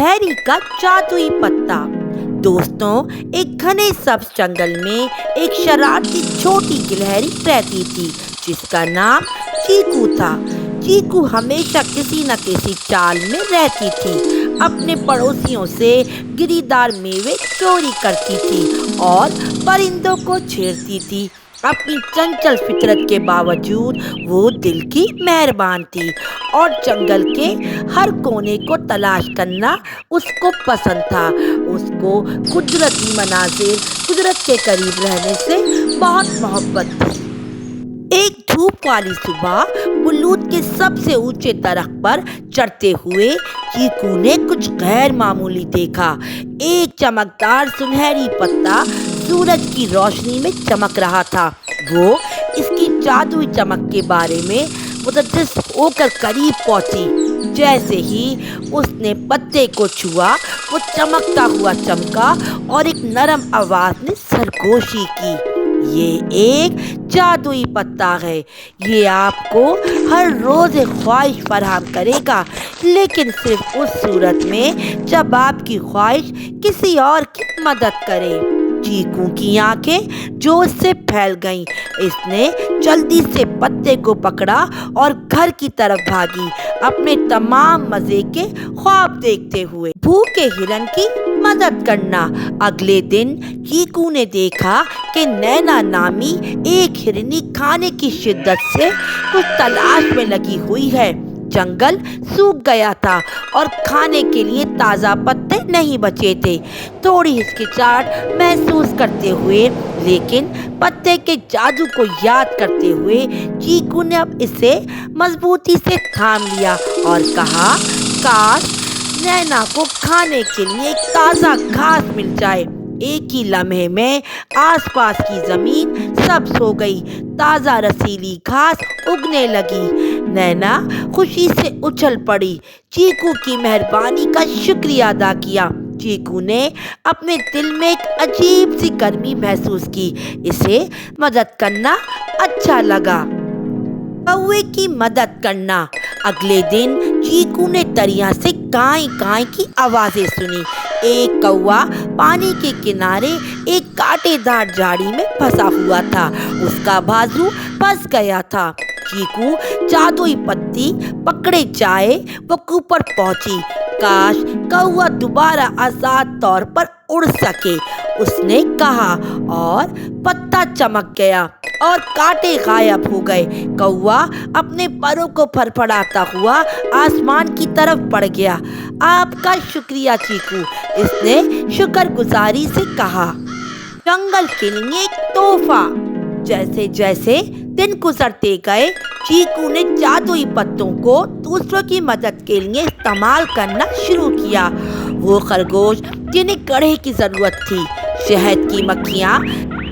गिलहरी का जादुई पत्ता। दोस्तों, एक घने सब्ज जंगल में एक शरारती छोटी गिलहरी रहती थी जिसका नाम चीकू था। चीकू हमेशा किसी न किसी चाल में रहती थी। अपने पड़ोसियों से गिरीदार मेवे चोरी करती थी और परिंदों को छेड़ती थी। अपनी चंचल फितरत के बावजूद वो दिल की मेहरबान थी और जंगल के हर कोने को तलाश करना उसको पसंद था। उसको कुदरती मनाजिर, कुदरत के करीब रहने से बहुत मोहब्बत थी। एक धूप वाली सुबह बुलूद के सबसे ऊंचे दरख्त पर चढ़ते हुए चीकू ने कुछ गैर मामूली देखा। एक चमकदार सुनहरी पत्ता सूरज की रोशनी में चमक रहा था। वो इसकी जादुई चमक के बारे में मुतहस्सिस होकर करीब पहुंची। जैसे ही उसने पत्ते को छुआ, वो चमकता हुआ चमका और एक नरम आवाज ने सरगोशी की, ये एक जादुई पत्ता है। ये आपको हर रोज एक ख्वाहिश फराहम करेगा, लेकिन सिर्फ उस सूरत में जब आपकी ख्वाहिश किसी और की मदद करे। चीकू की आंखें जोश से फैल गईं। इसने जल्दी से पत्ते को पकड़ा और घर की तरफ भागी, अपने तमाम मजे के ख्वाब देखते हुए। भूखे हिरन की मदद करना। अगले दिन चीकू ने देखा कि नैना नामी एक हिरनी खाने की शिद्दत से कुछ तलाश में लगी हुई है। जंगल सूख गया था और खाने के लिए ताज़ा पत्ते नहीं बचे थे। थोड़ी हिचकिचाहट महसूस करते हुए, लेकिन पत्ते के जादू को याद करते हुए, चीकू ने अब इसे मजबूती से थाम लिया और कहा, काश नैना को खाने के लिए एक ताज़ा घास मिल जाए। एक ही लम्हे में आसपास की जमीन सब्ज हो गई। ताज़ा रसीली घास उगने लगी। नैना खुशी से उछल पड़ी। चीकू की मेहरबानी का शुक्रिया अदा किया। चीकू ने अपने दिल में एक अजीब सी गर्मी महसूस की। इसे मदद करना अच्छा लगा। कौवे की मदद करना। अगले दिन चीकू ने दरिया से काई काई की आवाजें सुनी। एक कौवा पानी के किनारे एक कांटेदार झाड़ी में फंसा हुआ था। उसका बाजू फंस गया था। चीकू जादुई पत्ती पकड़े जाए वो ऊपर पहुंची। काश कौवा दोबारा आजाद तौर पर उड़ सके, उसने कहा, और पत्ता चमक गया और कांटे गायब हो गए। कौवा अपने परों को फड़फड़ाता हुआ आसमान की तरफ बढ़ गया। आपका शुक्रिया चीकू, इसने शुक्रगुजारी से कहा। जंगल के लिए एक तोहफा। जैसे जैसे दिन गुजरते गए, चीकू ने जादुई पत्तों को दूसरों की मदद के लिए इस्तेमाल करना शुरू किया। वो खरगोश जिन्हें कड़े की जरूरत थी, शहद की मक्खियाँ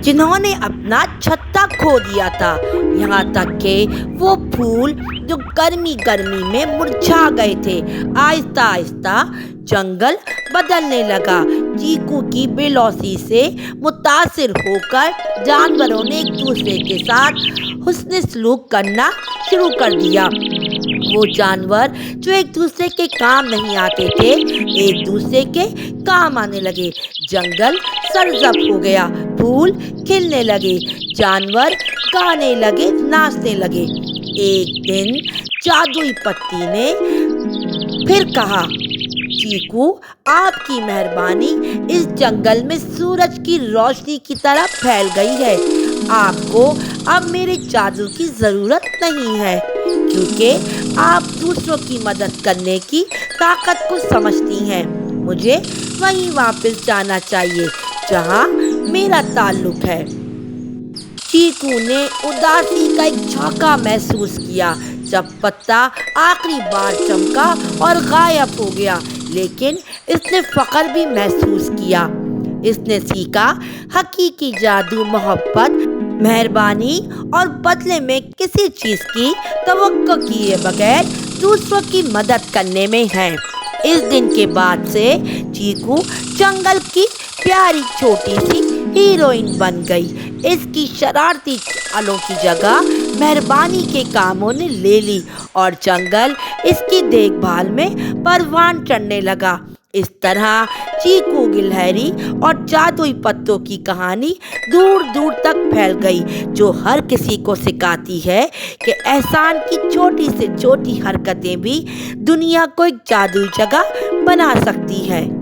जिन्होंने अपना छत्ता खो दिया था, यहाँ तक कि वो फूल जो गर्मी गर्मी में मुरझा गए थे। आहिस्ता आहिस्ता जंगल बदलने लगा। चीकू की बेलौसी से मुतासिर होकर जानवरों ने एक दूसरे के साथ हुस्न सलूक करना शुरू कर दिया। वो जानवर जो एक दूसरे के काम नहीं आते थे, एक दूसरे के काम आने लगे। जंगल सरसब्ज हो गया। फूल खिलने लगे। जानवर गाने लगे, नाचने लगे। एक दिन जादुई पत्ती ने फिर कहा, चीकू, आपकी मेहरबानी इस जंगल में सूरज की रोशनी की तरह फैल गई है। आपको अब मेरे जादू की ज़रूरत नहीं है, क्योंकि आप दूसरों की मदद करने की ताकत को समझती हैं। मुझे वहीं वापस जाना चाहिए जहां मेरा ताल्लुक है। चीकू ने उदासी का एक झोंका महसूस किया जब पत्ता आखिरी बार चमका और गायब हो गया, लेकिन इसने फख्र भी महसूस किया। इसने सीखा, हकीकी जादू मोहब्बत, मेहरबानी और बदले में किसी चीज़ की तवक्को किए बगैर दूसरों की मदद करने में है। इस दिन के बाद से चीकू जंगल की प्यारी छोटी सी हीरोइन बन गई। इसकी शरारती चालों की जगह मेहरबानी के कामों ने ले ली और जंगल इसकी देखभाल में परवान चढ़ने लगा। इस तरह चीकू गिलहरी और जादुई पत्तों की कहानी दूर दूर तक फैल गई, जो हर किसी को सिखाती है कि एहसान की छोटी से छोटी हरकतें भी दुनिया को एक जादुई जगह बना सकती है।